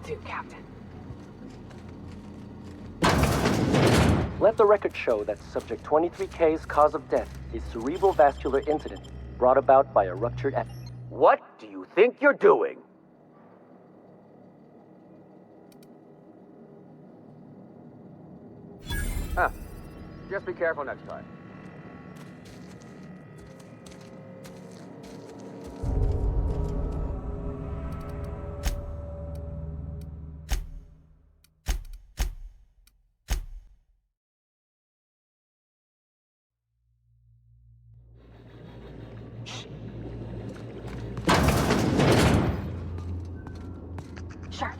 do, Captain. Let the record show that Subject 23K's cause of death is cerebral vascular incident brought about by a ruptured What do you think you're doing? Just be careful next time. Sure.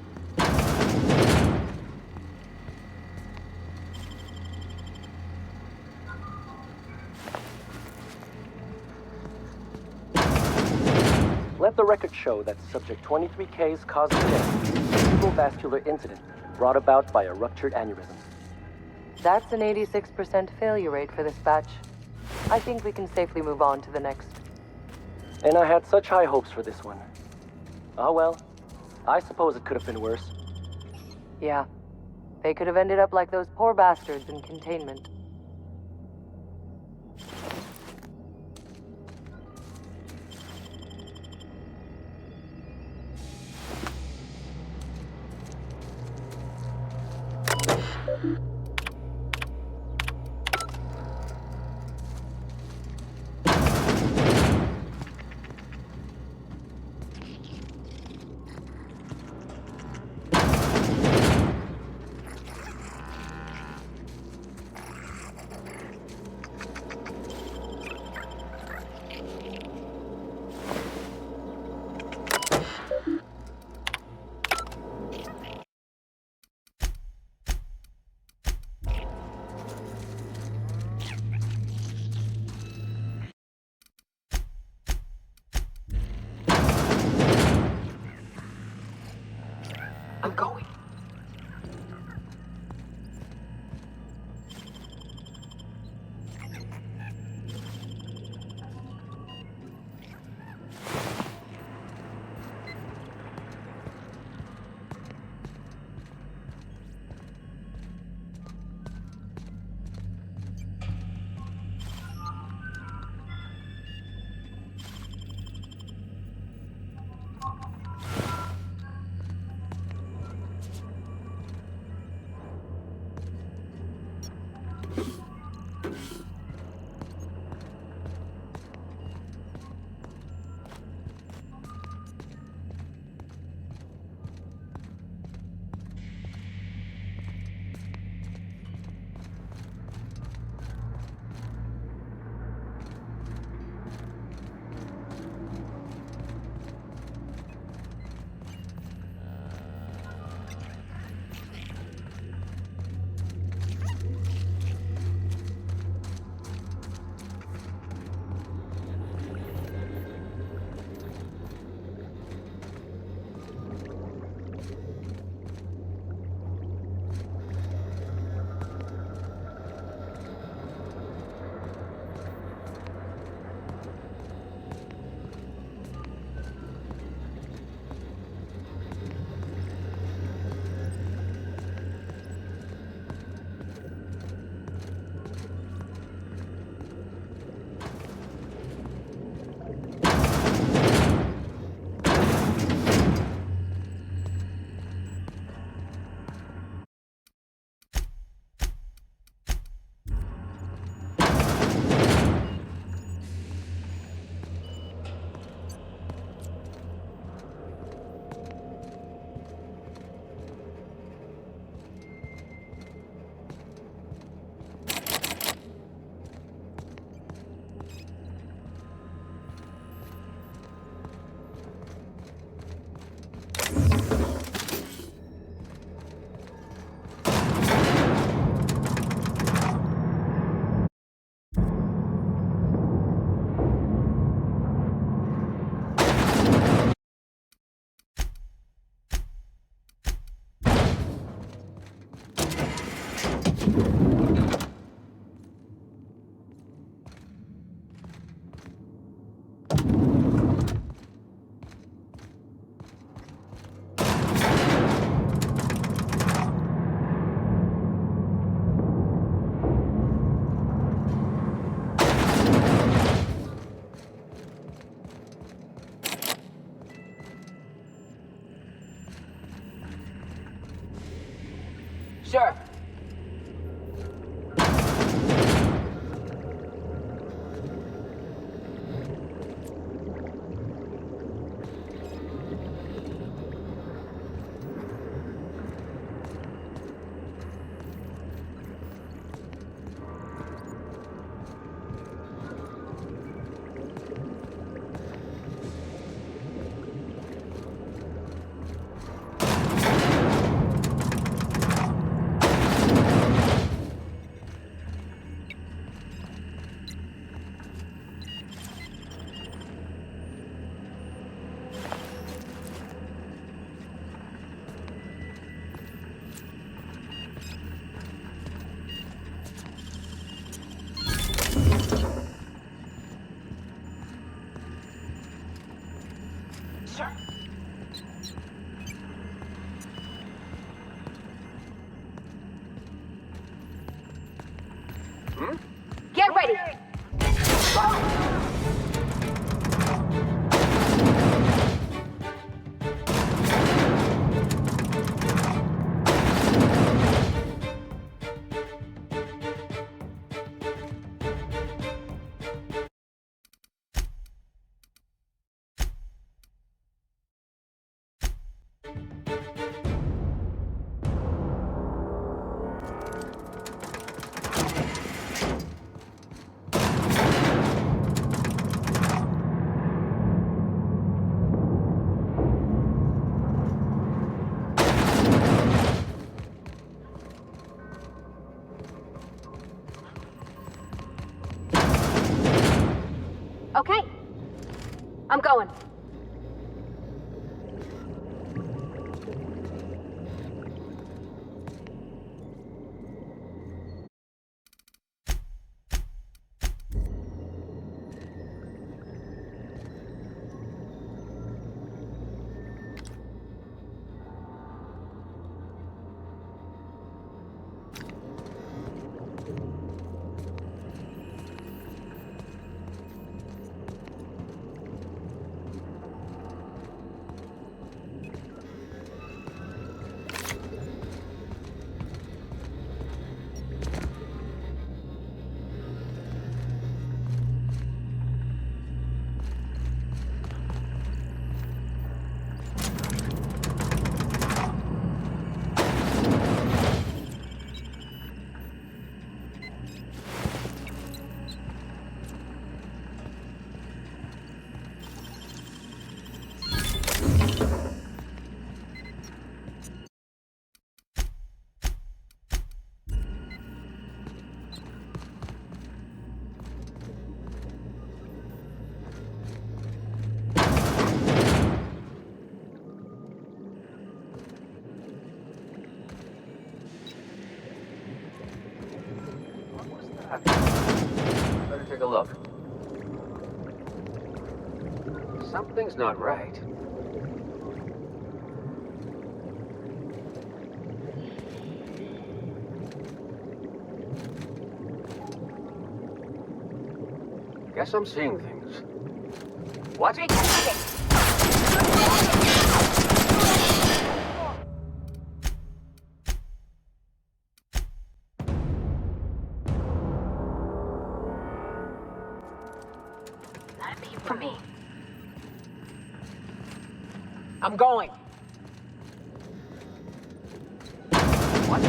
Let the record show that Subject 23K's cause of death is cerebral vascular incident brought about by a ruptured aneurysm. That's an 86% failure rate for this batch. I think we can safely move on to the next. And I had such high hopes for this one. Oh well, I suppose it could have been worse. Yeah. They could have ended up like those poor bastards in containment. I'm going. Sir. Get ready! Okay. I'm going. Better take a look. Something's not right. Guess I'm seeing things. What? That'd be for me. I'm going. What?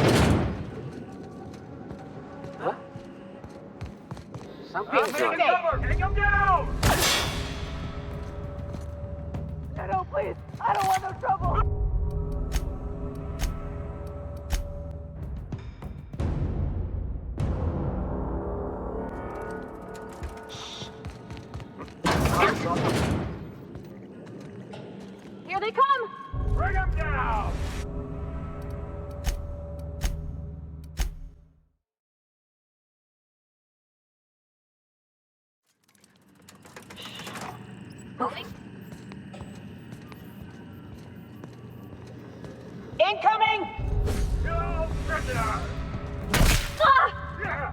Huh? Something's not right. Take him down! No, please. I don't want no trouble. Here they come! Bring him down! Moving. Incoming! No prisoner! Ah! Yeah.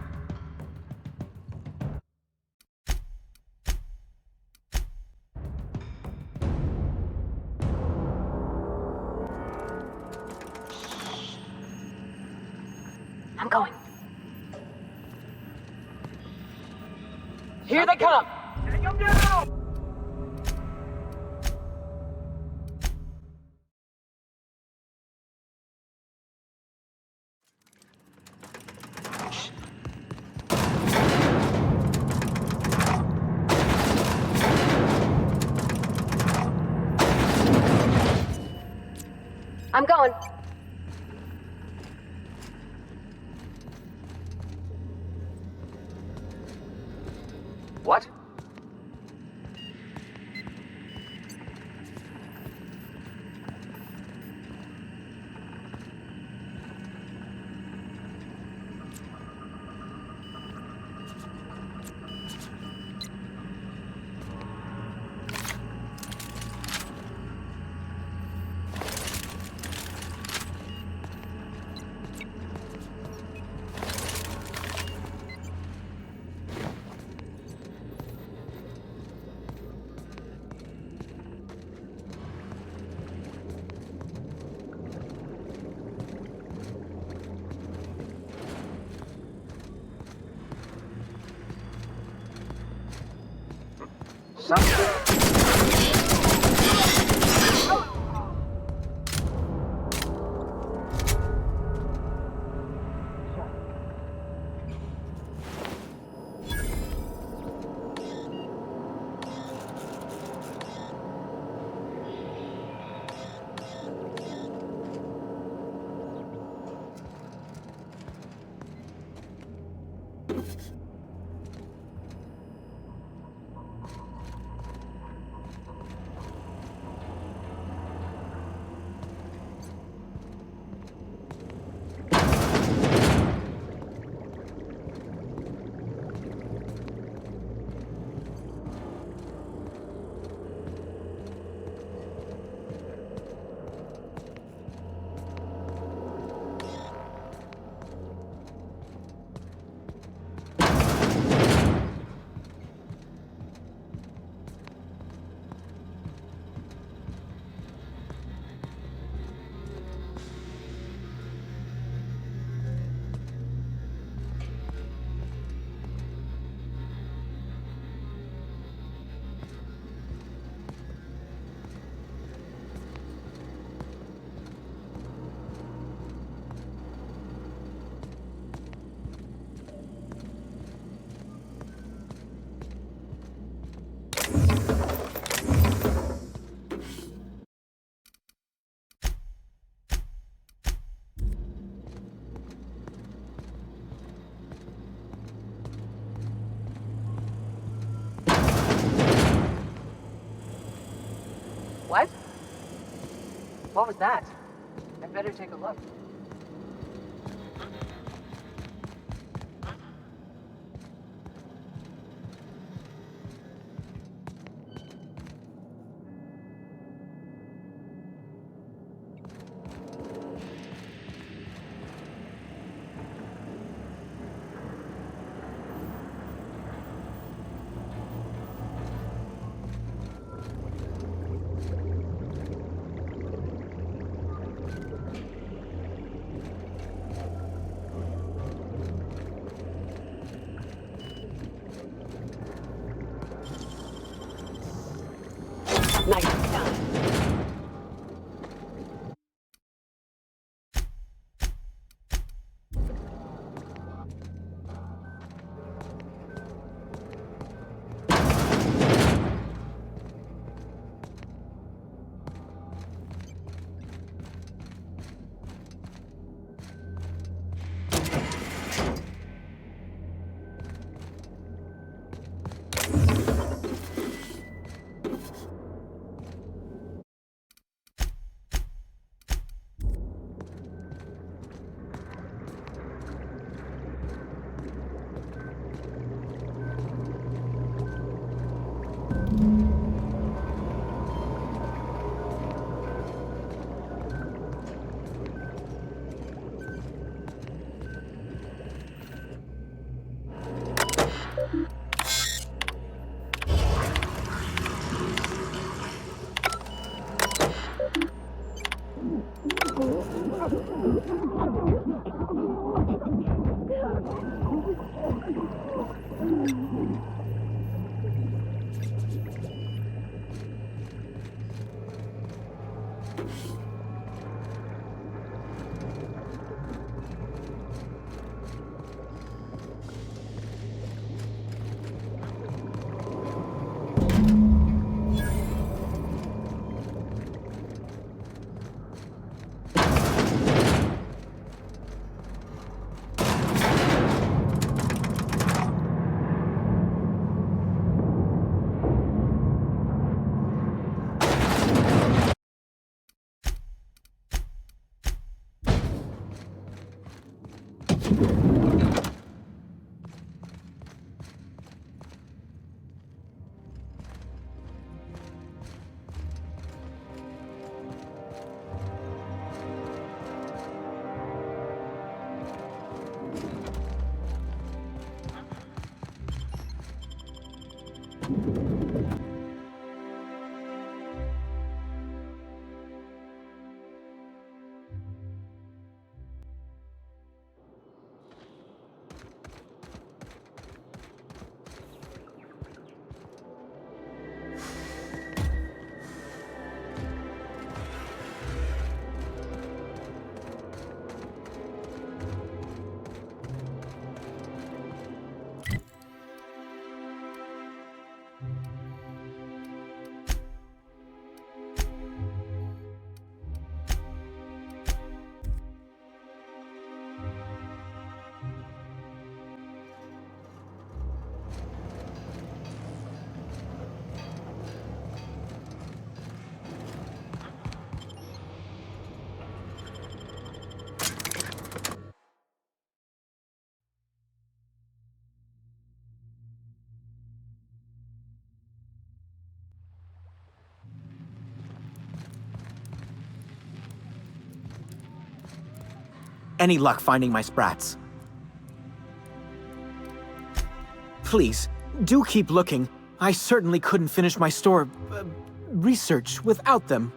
I'm going. Here they come! Take him down! I'm going. What? Something. What? What was that? I'd better take a look. Nice done. Any luck finding my sprats? Please, do keep looking. I certainly couldn't finish my store... research without them.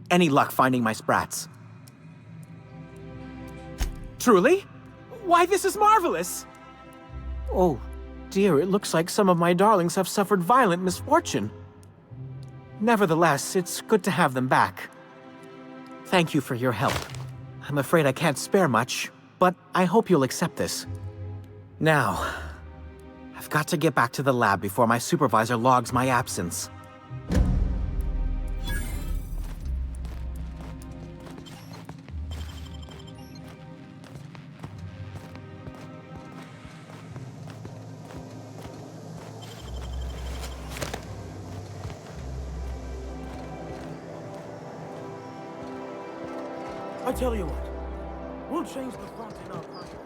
Any luck finding my sprats? Truly? Why, this is marvelous! Oh, dear, it looks like some of my darlings have suffered violent misfortune. Nevertheless, it's good to have them back. Thank you for your help. I'm afraid I can't spare much, but I hope you'll accept this. Now, I've got to get back to the lab before my supervisor logs my absence. I tell you what, we'll change the font in our contracts.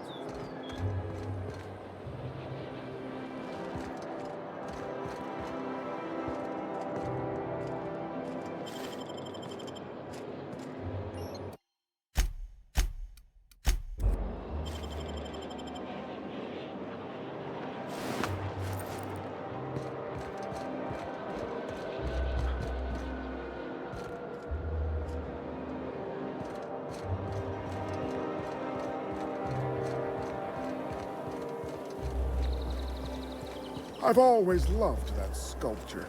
I've always loved that sculpture.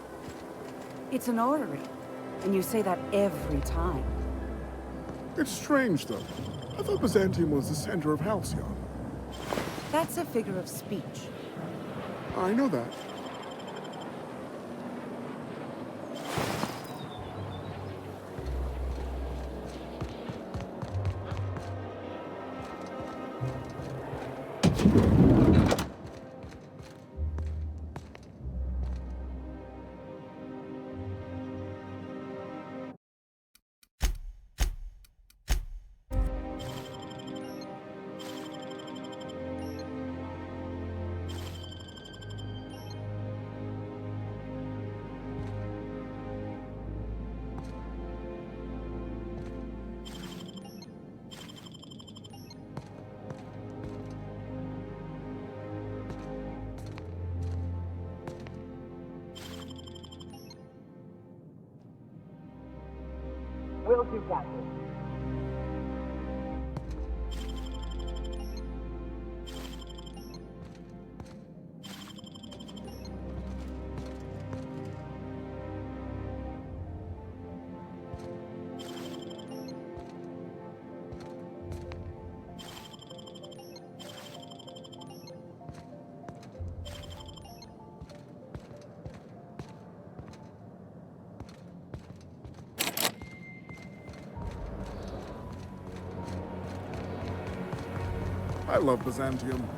It's an orrery, and you say that every time. It's strange, though. I thought Byzantium was the center of Halcyon. That's a figure of speech. I know that. Will do, Captain. I love Byzantium.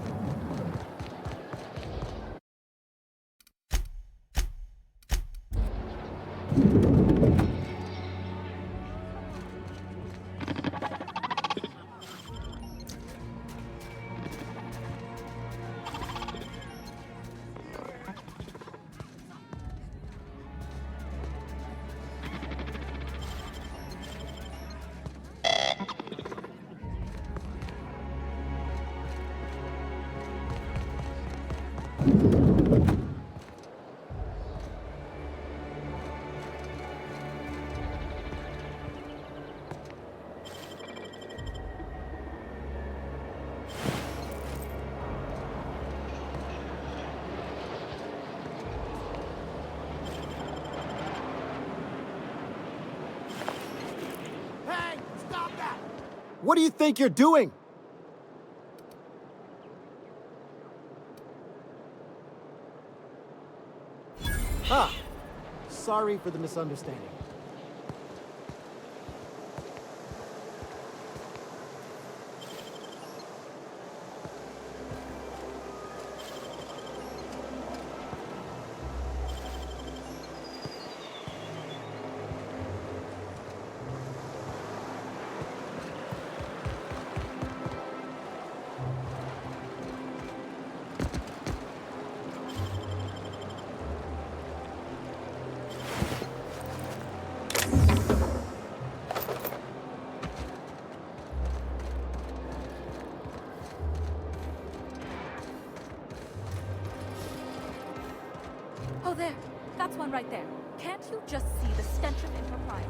Hey, stop that! What do you think you're doing? Ah, sorry for the misunderstanding. Oh, there. That's one right there. Can't you just see the stench of impropriety?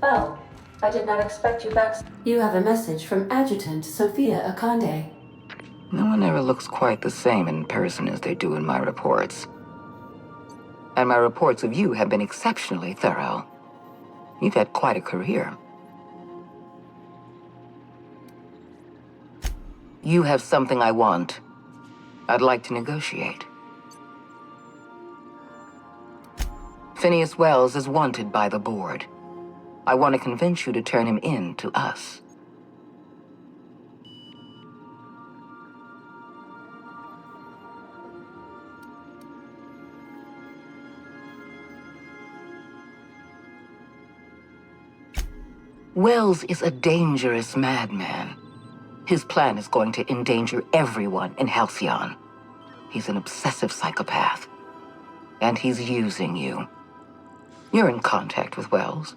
Oh, I did not expect you back. You have a message from Adjutant Sophia Akande. No one ever looks quite the same in person as they do in my reports. And my reports of you have been exceptionally thorough. You've had quite a career. You have something I want. I'd like to negotiate. Phineas Wells is wanted by the board. I want to convince you to turn him in to us. Wells is a dangerous madman. His plan is going to endanger everyone in Halcyon. He's an obsessive psychopath. And he's using you. You're in contact with Wells.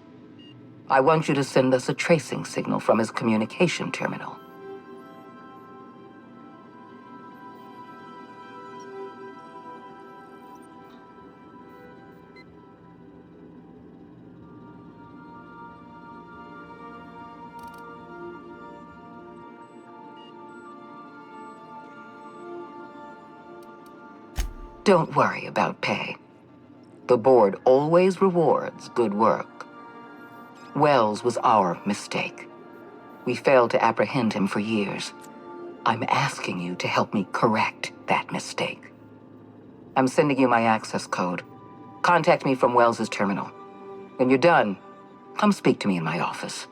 I want you to send us a tracing signal from his communication terminal. Don't worry about pay. The board always rewards good work. Wells was our mistake. We failed to apprehend him for years. I'm asking you to help me correct that mistake. I'm sending you my access code. Contact me from Wells's terminal. When you're done, come speak to me in my office.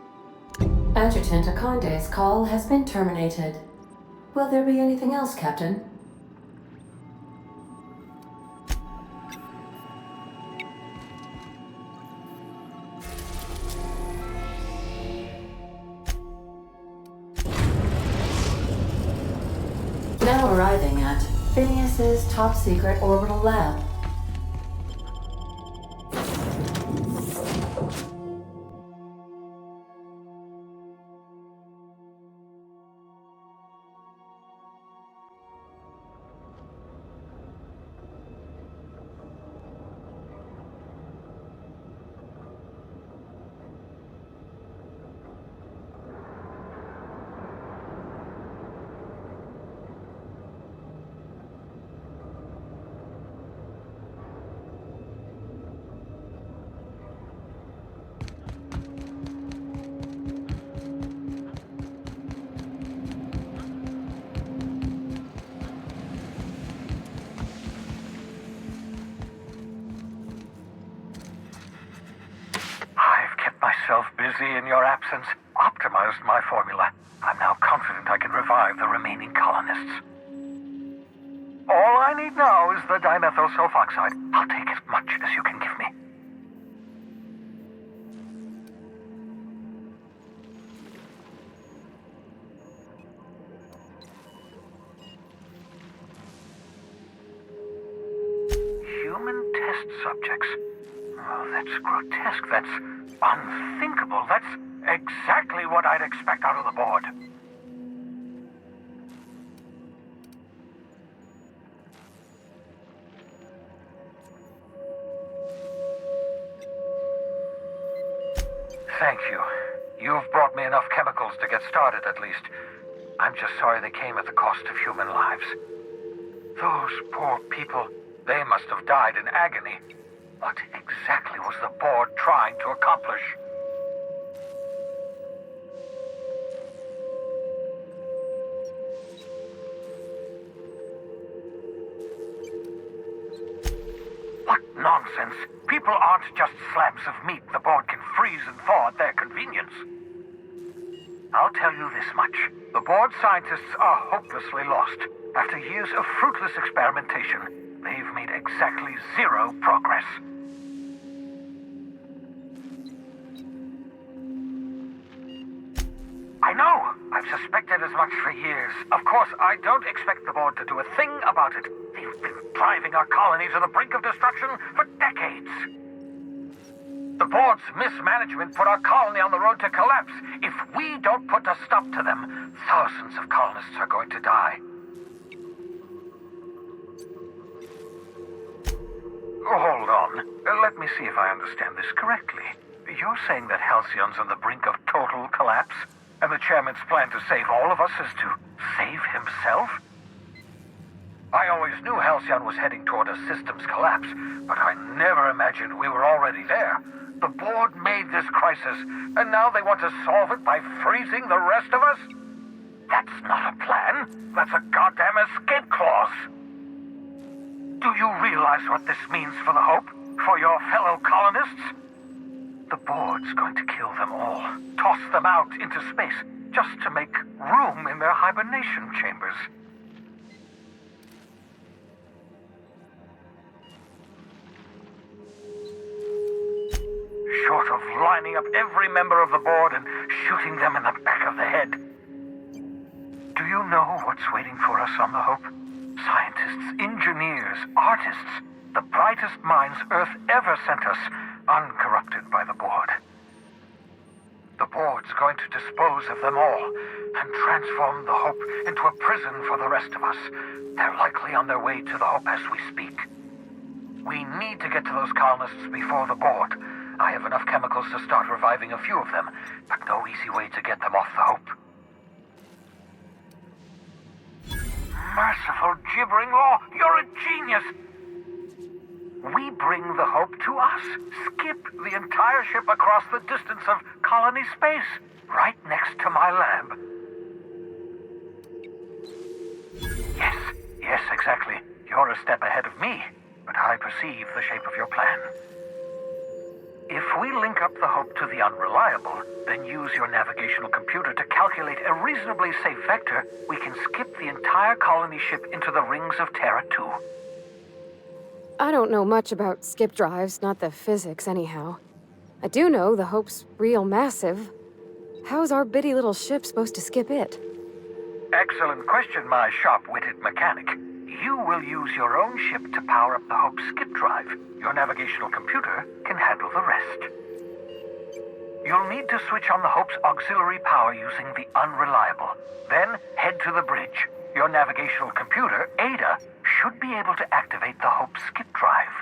Adjutant Akande's call has been terminated. Will there be anything else, Captain? Now arriving at Phineas's top secret orbital lab. Myself busy in your absence, optimized my formula. I'm now confident I can revive the remaining colonists. All I need now is the dimethyl sulfoxide. I'll take as much as you can give me. Human test subjects. Oh, that's grotesque. That's unthinkable. That's exactly what I'd expect out of the board. Thank you. You've brought me enough chemicals to get started, at least. I'm just sorry they came at the cost of human lives. Those poor people, they must have died in agony. What exactly was the board trying to accomplish? What nonsense! People aren't just slabs of meat the board can freeze and thaw at their convenience. I'll tell you this much. The board scientists are hopelessly lost. After years of fruitless experimentation, they've made exactly zero progress. I know! I've suspected as much for years. Of course, I don't expect the board to do a thing about it. They've been driving our colony to the brink of destruction for decades. The board's mismanagement put our colony on the road to collapse. If we don't put a stop to them, thousands of colonists are going to die. Hold on. Let me see if I understand this correctly. You're saying that Halcyon's on the brink of total collapse? And the chairman's plan to save all of us is to save himself? I always knew Halcyon was heading toward a systems collapse, but I never imagined we were already there. The board made this crisis, and now they want to solve it by freezing the rest of us? That's not a plan. That's a goddamn escape clause. Do you realize what this means for the Hope? For your fellow colonists? The board's going to kill them all. Toss them out into space, just to make room in their hibernation chambers. Short of lining up every member of the board and shooting them in the back of the head. Do you know what's waiting for us on the Hope? Scientists, engineers, artists, the brightest minds Earth ever sent us, uncorrupted by the board. The board's going to dispose of them all and transform the Hope into a prison for the rest of us. They're likely on their way to the Hope as we speak. We need to get to those colonists before the board. I have enough chemicals to start reviving a few of them, but no easy way to get them off the Hope. Merciful gibbering law, you're a genius! We bring the Hope to us. Skip the entire ship across the distance of colony space, right next to my lab. Yes, exactly. You're a step ahead of me, but I perceive the shape of your plan. If we link up the Hope to the Unreliable, then use your navigational computer to calculate a reasonably safe vector, we can skip the entire colony ship into the rings of Terra 2. I don't know much about skip drives, not the physics anyhow. I do know the Hope's real massive. How's our bitty little ship supposed to skip it? Excellent question, my sharp-witted mechanic. You will use your own ship to power up the Hope's skip drive. Your navigational computer can handle the rest. You'll need to switch on the Hope's auxiliary power using the Unreliable. Then head to the bridge. Your navigational computer, Ada, should be able to activate the Hope's skip drive.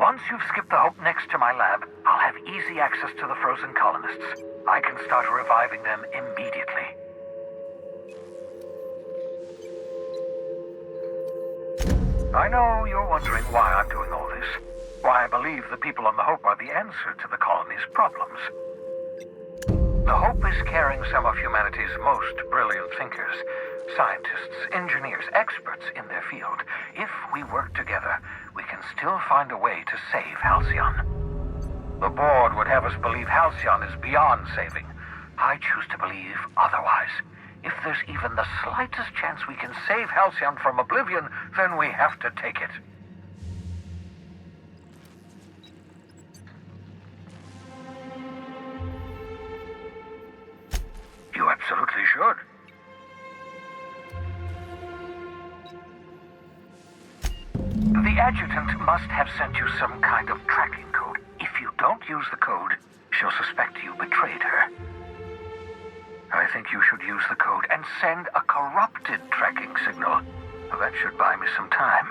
Once you've skipped the Hope next to my lab, I'll have easy access to the frozen colonists. I can start reviving them immediately. I know you're wondering why I'm doing all this. Why I believe the people on the Hope are the answer to the colony's problems. The Hope is carrying some of humanity's most brilliant thinkers, scientists, engineers, experts in their field. If we work together, we can still find a way to save Halcyon. The board would have us believe Halcyon is beyond saving. I choose to believe otherwise. If there's even the slightest chance we can save Halcyon from oblivion, then we have to take it. You absolutely should. The adjutant must have sent you some kind of tracking code. If you don't use the code, she'll suspect you betrayed her. I think you should use the code and send a corrupted tracking signal. That should buy me some time.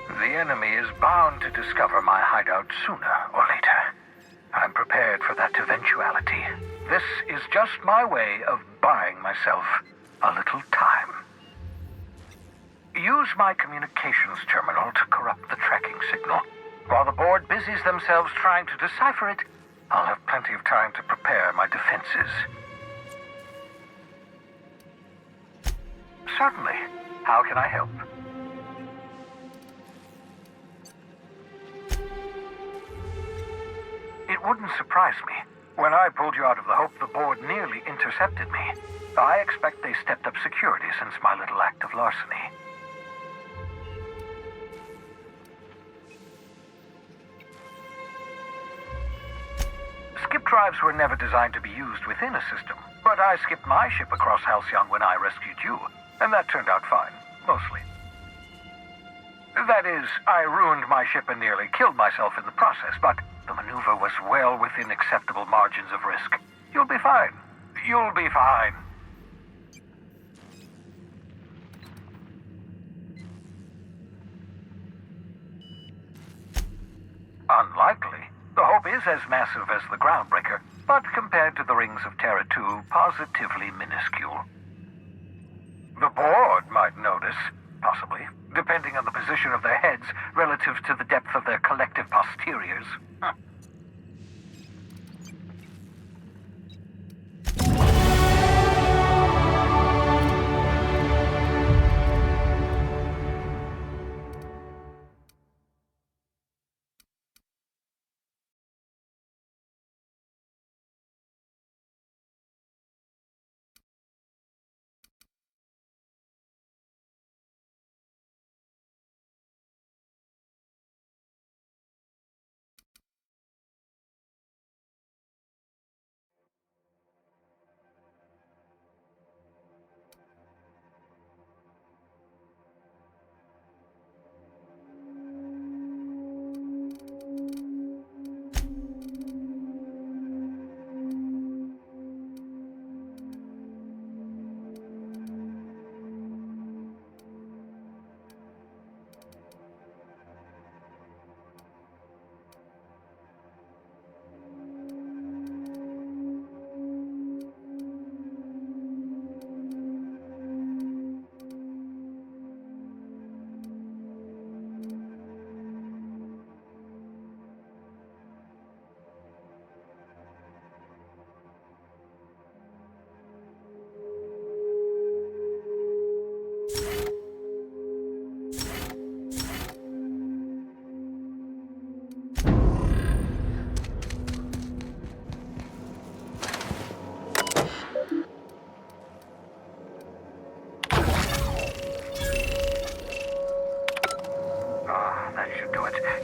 The enemy is bound to discover my hideout sooner or later. I'm prepared for that eventuality. This is just my way of buying myself a little time. Use my communications terminal to corrupt the tracking signal. While the board busies themselves trying to decipher it, I'll have plenty of time to prepare my defenses. Certainly. How can I help? It wouldn't surprise me. When I pulled you out of the Hope, the board nearly intercepted me. I expect they stepped up security since my little act of larceny. Skip drives were never designed to be used within a system, but I skipped my ship across Halcyon when I rescued you, and that turned out fine, mostly. That is, I ruined my ship and nearly killed myself in the process, but the maneuver was well within acceptable margins of risk. You'll be fine. You'll be fine. Unlikely. The Hope is as massive as the Groundbreaker, but compared to the rings of Terra 2, positively minuscule. The board might notice, possibly, depending on the position of their heads relative to the depth of their collective posteriors. Huh.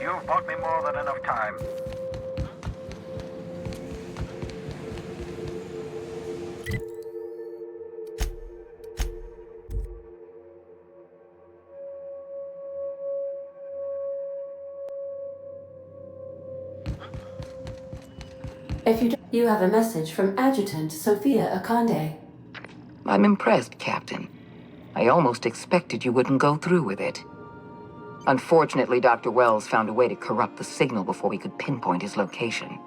You've bought me more than enough time. You have a message from Adjutant Sophia Akande. I'm impressed, Captain. I almost expected you wouldn't go through with it. Unfortunately, Dr. Wells found a way to corrupt the signal before we could pinpoint his location.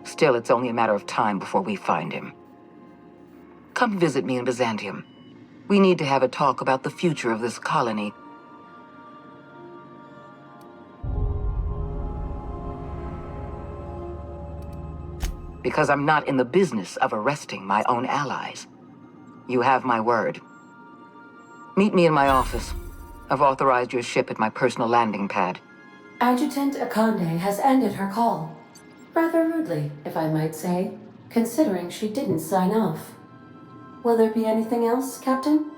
Still, it's only a matter of time before we find him. Come visit me in Byzantium. We need to have a talk about the future of this colony. Because I'm not in the business of arresting my own allies. You have my word. Meet me in my office. I've authorized your ship at my personal landing pad. Adjutant Akande has ended her call. Rather rudely, if I might say, considering she didn't sign off. Will there be anything else, Captain?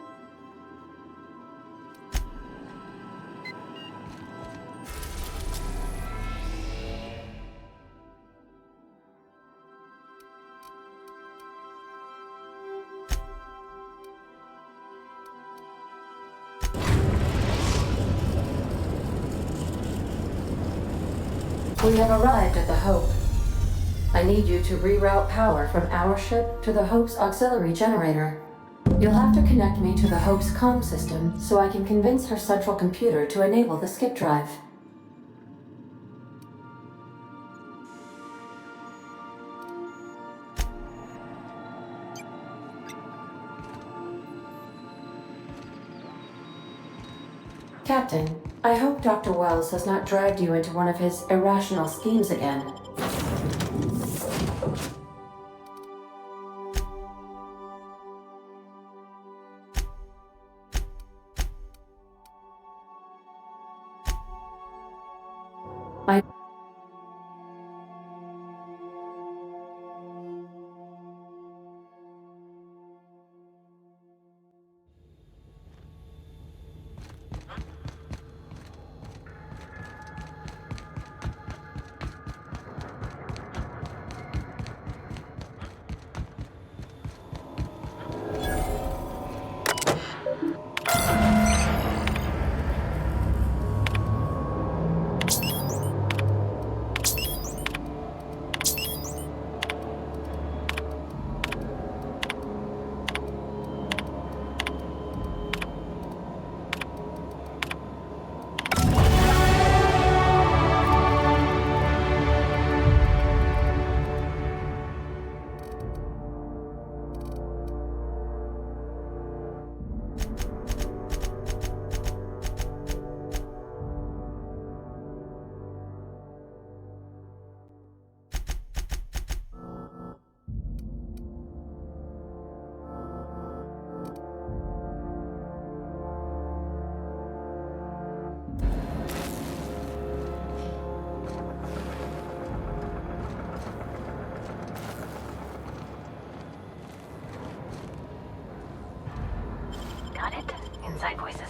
We have arrived at the Hope. I need you to reroute power from our ship to the Hope's auxiliary generator. You'll have to connect me to the Hope's comm system so I can convince her central computer to enable the skip drive. Captain, I hope Dr. Wells has not dragged you into one of his irrational schemes again. Got it? Inside voices.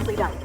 Nicely done.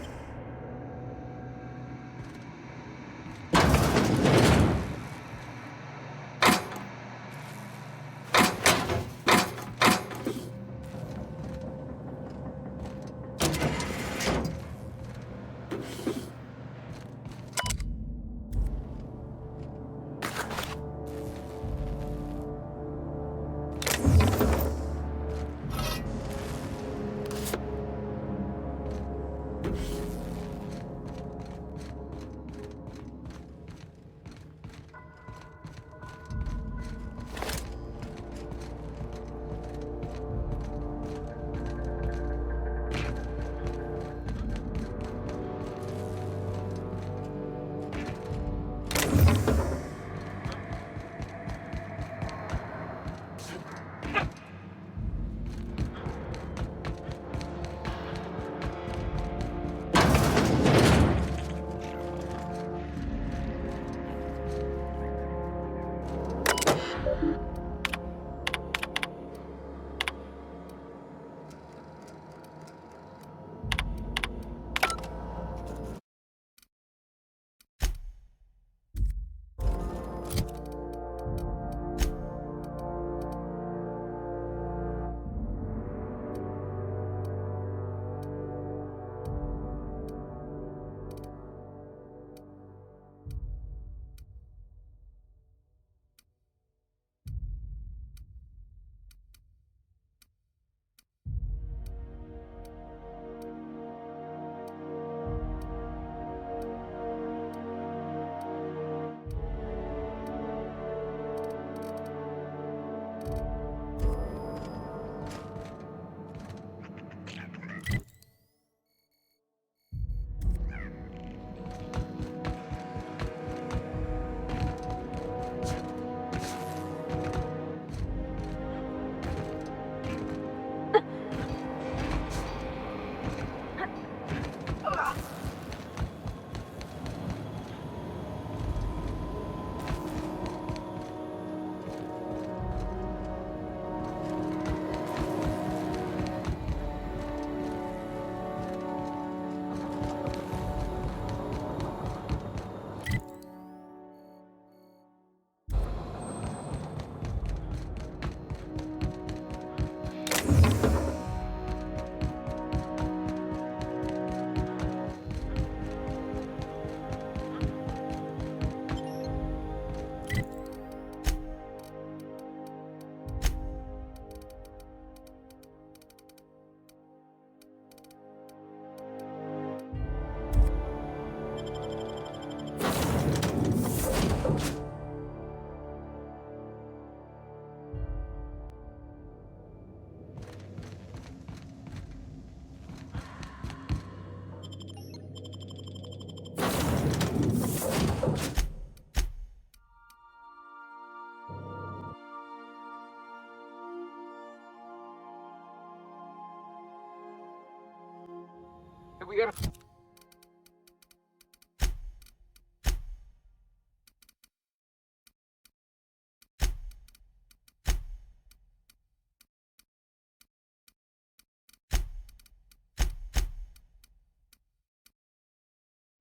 We gotta...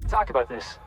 Talk about this.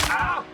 Ow!